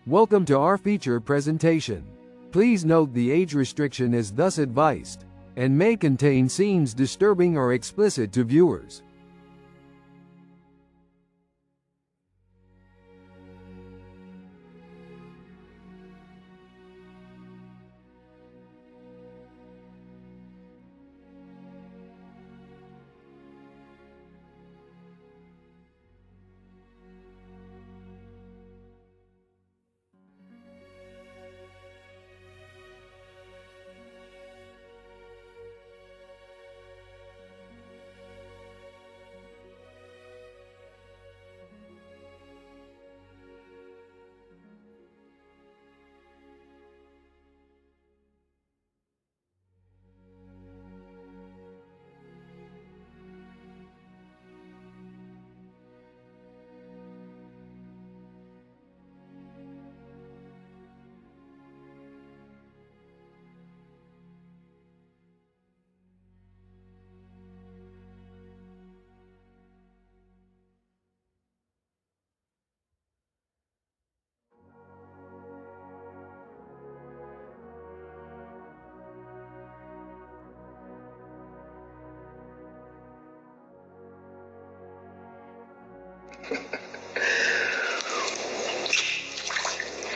Welcome to our feature presentation. Please note the age restriction is thus advised and may contain scenes disturbing or explicit to viewers.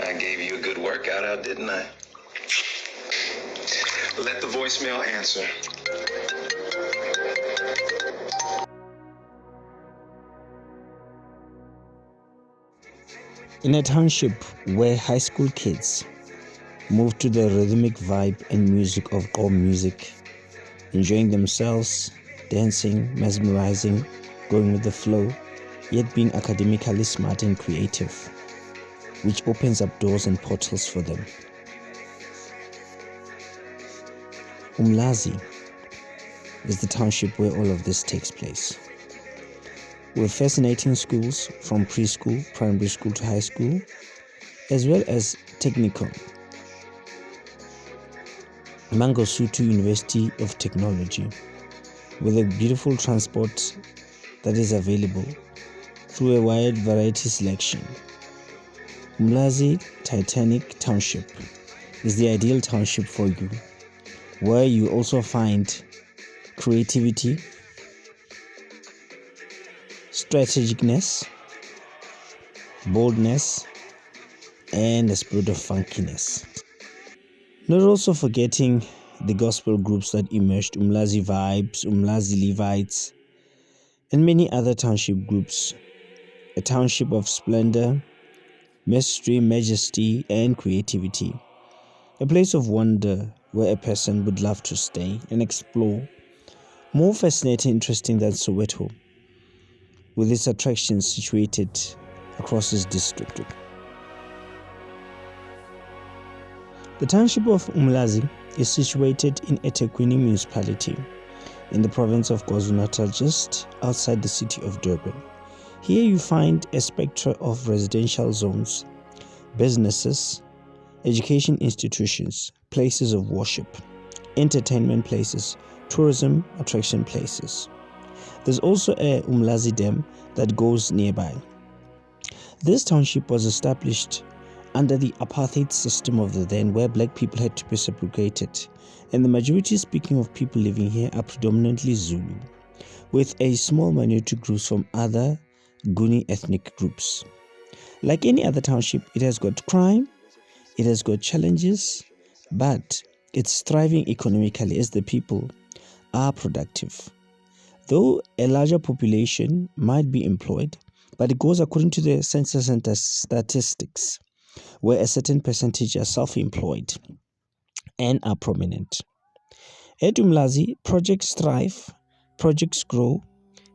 I gave you a good workout out, didn't I? Let the voicemail answer. In a township where high school kids move to the rhythmic vibe and music of Go music, enjoying themselves, dancing, mesmerizing, going with the flow, yet being academically smart and creative, which opens up doors and portals for them. Umlazi is the township where all of this takes place. With fascinating schools from preschool, primary school to high school, as well as technical. Mangosuthu University of Technology, with a beautiful transport that is available through a wide variety selection. Umlazi Titanic Township is the ideal township for you, where you also find creativity, strategicness, boldness, and a spirit of funkiness. Not also forgetting the gospel groups that emerged, Umlazi Vibes, Umlazi Levites, and many other township groups. A township of splendor, mystery, majesty, and creativity. A place of wonder where a person would love to stay and explore. More fascinating, interesting than Soweto, with its attractions situated across its district. The township of Umlazi is situated in eThekwini municipality in the province of KwaZulu-Natal, just outside the city of Durban. Here you find a spectrum of residential zones, businesses, education institutions, places of worship, entertainment places, tourism attraction places. There's also a Umlazi Dam that goes nearby. This township was established under the apartheid system of the then, where black people had to be segregated, and the majority speaking of people living here are predominantly Zulu, with a small minority groups from other Guni ethnic groups. Like any other township, it has got crime, it has got challenges, but it's thriving economically as the people are productive. Though a larger population might be employed, but it goes according to the census and statistics, where a certain percentage are self-employed and are prominent. At Umlazi, projects thrive, projects grow,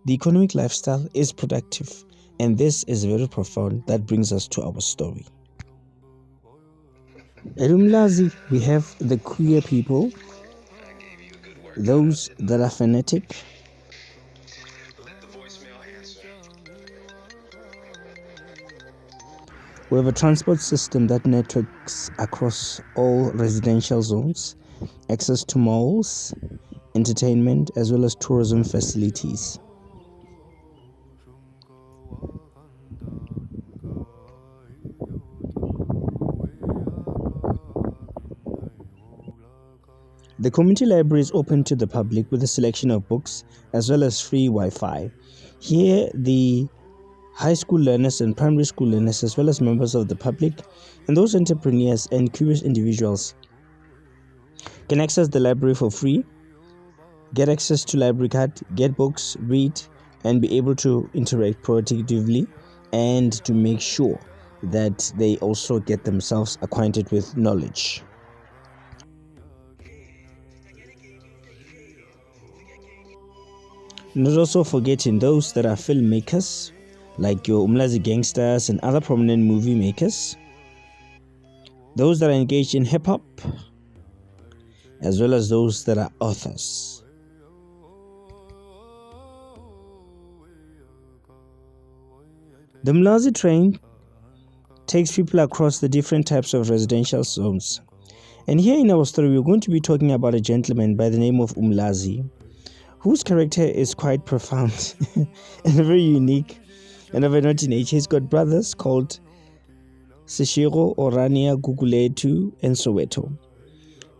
the economic lifestyle is productive, and this is very profound. That brings us to our story. At Umlazi, we have the queer people, those that are fanatic, we have a transport system that networks across all residential zones, access to malls, entertainment, as well as tourism facilities. The community library is open to the public with a selection of books as well as free Wi-Fi. Here, the high school learners and primary school learners, as well as members of the public and those entrepreneurs and curious individuals, can access the library for free, get access to library card, get books, read, and be able to interact productively, and to make sure that they also get themselves acquainted with knowledge. Not also forgetting those that are filmmakers, like your Umlazi gangsters and other prominent movie makers, those that are engaged in hip hop, as well as those that are authors. The Umlazi train takes people across the different types of residential zones. And here in our story, we're going to be talking about a gentleman by the name of Umlazi, whose character is quite profound and very unique and of a naughty nature. He's got brothers called Seshiro, Orania, Guguletu, and Soweto.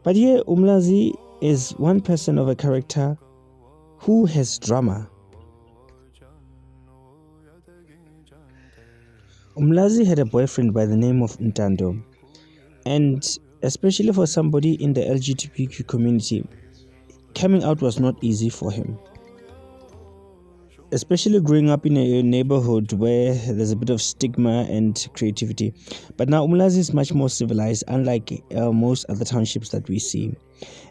But here, Umlazi is one person of a character who has drama. Umlazi had a boyfriend by the name of Ntando, and especially for somebody in the LGBTQ community, coming out was not easy for him. Especially growing up in a neighborhood where there's a bit of stigma and creativity. But now Umlazi is much more civilized, unlike most other townships that we see.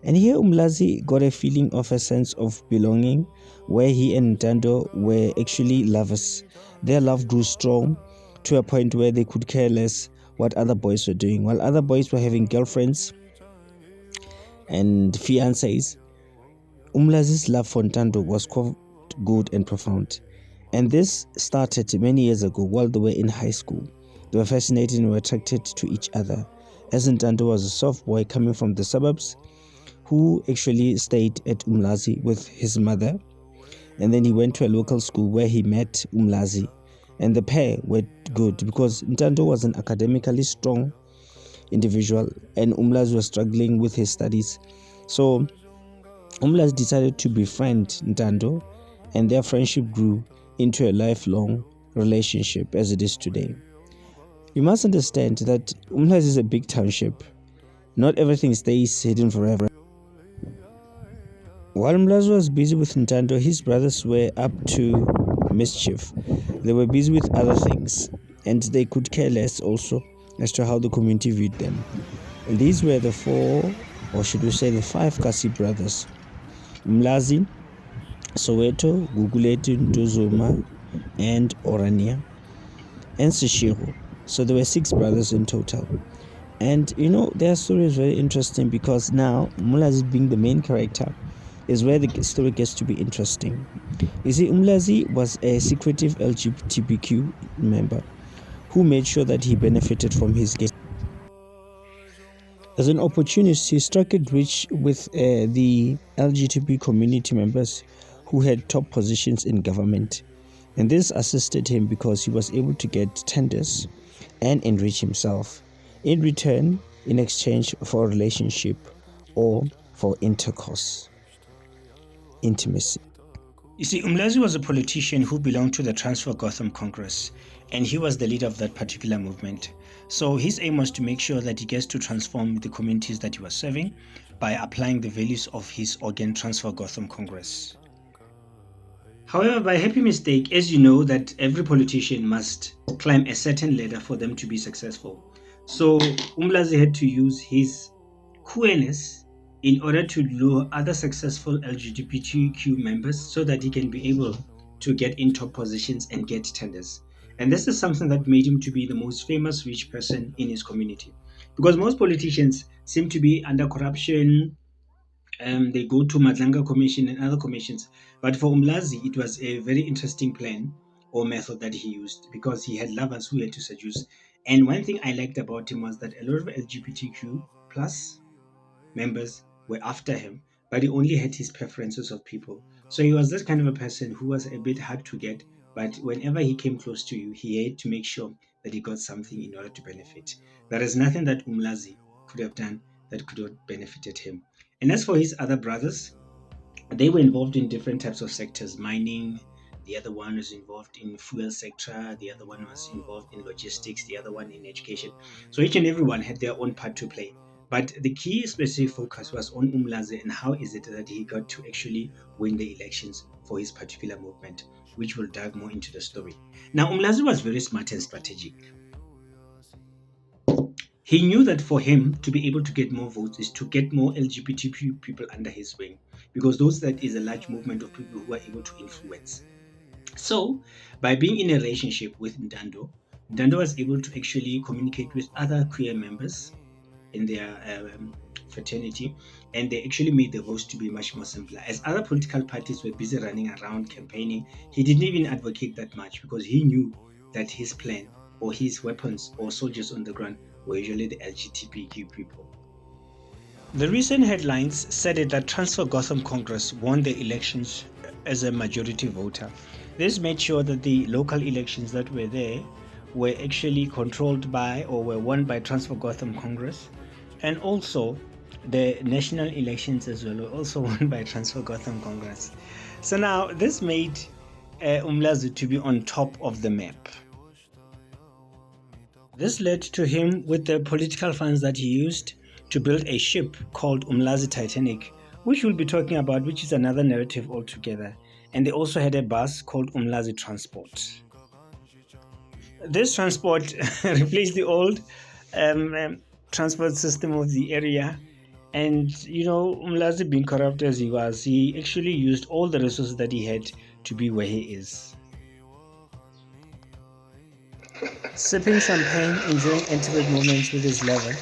And here Umlazi got a feeling of a sense of belonging, where he and Ntando were actually lovers. Their love grew strong to a point where they could care less what other boys were doing. While other boys were having girlfriends and fiancés, Umlazi's love for Ntando was quite good and profound. And this started many years ago while they were in high school. They were fascinated and were attracted to each other. As Ntando was a soft boy coming from the suburbs who actually stayed at Umlazi with his mother. And then he went to a local school where he met Umlazi. And the pair were good because Ntando was an academically strong individual and Umlazi was struggling with his studies. So Umlazi decided to befriend Ntando, and their friendship grew into a lifelong relationship as it is today. You must understand that Umlazi is a big township. Not everything stays hidden forever. While Umlazi was busy with Ntando, his brothers were up to mischief. They were busy with other things, and they could care less also as to how the community viewed them. And these were the four, or should we say the five Kasi brothers: Umlazi, Soweto, Guguletu, Ntuzuma, and Orania, and Seshiro. So there were six brothers in total. And their story is very interesting because now Umlazi being the main character is where the story gets to be interesting. You see, Umlazi was a secretive LGBTQ member who made sure that he benefited from his game. As an opportunist, he struck it rich with the LGBT community members who had top positions in government. And this assisted him because he was able to get tenders and enrich himself in return, in exchange for a relationship or for intercourse, intimacy. You see, Umlazi was a politician who belonged to the Transfer Gotham Congress, and he was the leader of that particular movement. So his aim was to make sure that he gets to transform the communities that he was serving by applying the values of his organ Transfer Gotham Congress. However, by happy mistake, as you know, that every politician must climb a certain ladder for them to be successful. So Umlazi had to use his queerness in order to lure other successful LGBTQ members so that he can be able to get in top positions and get tenders. And this is something that made him to be the most famous rich person in his community. Because most politicians seem to be under corruption, they go to Madlanga Commission and other commissions. But for Umlazi, it was a very interesting plan or method that he used because he had lovers who had to seduce. And one thing I liked about him was that a lot of LGBTQ plus members were after him, but he only had his preferences of people. So he was that kind of a person who was a bit hard to get, but whenever he came close to you, he had to make sure that he got something in order to benefit. There is nothing that Umlazi could have done that could have benefited him. And as for his other brothers, they were involved in different types of sectors: mining, the other one was involved in fuel sector, the other one was involved in logistics, the other one in education. So each and everyone had their own part to play. But the key specific focus was on Umlazi and how is it that he got to actually win the elections for his particular movement, which we'll dive more into the story. Now, Umlazi was very smart and strategic. He knew that for him to be able to get more votes is to get more LGBTQ people under his wing, because that is a large movement of people who are able to influence. So, by being in a relationship with Ndando, Ndando was able to actually communicate with other queer members in their fraternity, and they actually made the votes to be much more simpler. As other political parties were busy running around campaigning, he didn't even advocate that much because he knew that his plan or his weapons or soldiers on the ground were usually the LGBTQ people. The recent headlines said that Transfer Gotham Congress won the elections as a majority voter. This made sure that the local elections that were there were actually controlled by or were won by Transfer Gotham Congress, and also the national elections as well were also won by Transfer Gotham Congress. So now this made Umlazi to be on top of the map. This led to him with the political funds that he used to build a ship called Umlazi Titanic, which we'll be talking about, which is another narrative altogether. And they also had a bus called Umlazi Transport. This transport replaced the old transport system of the area. And, Umlazi, being corrupt as he was, he actually used all the resources that he had to be where he is. Sipping champagne, enjoying intimate moments with his lover.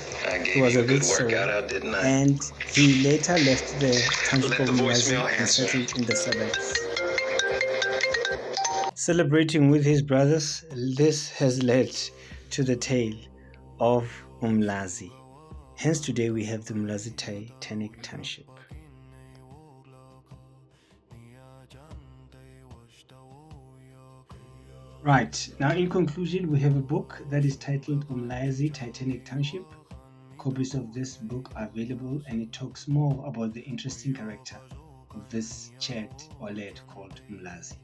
He was a rich soul, and he later left the tangible Umlazi and settled in the suburbs. Celebrating with his brothers, this has led to the tale of Umlazi. Hence today we have the Umlazi Titanic Township. Right, now in conclusion, we have a book that is titled Umlazi Titanic Township. Copies of this book are available, and it talks more about the interesting character of this Chad or lad called Umlazi.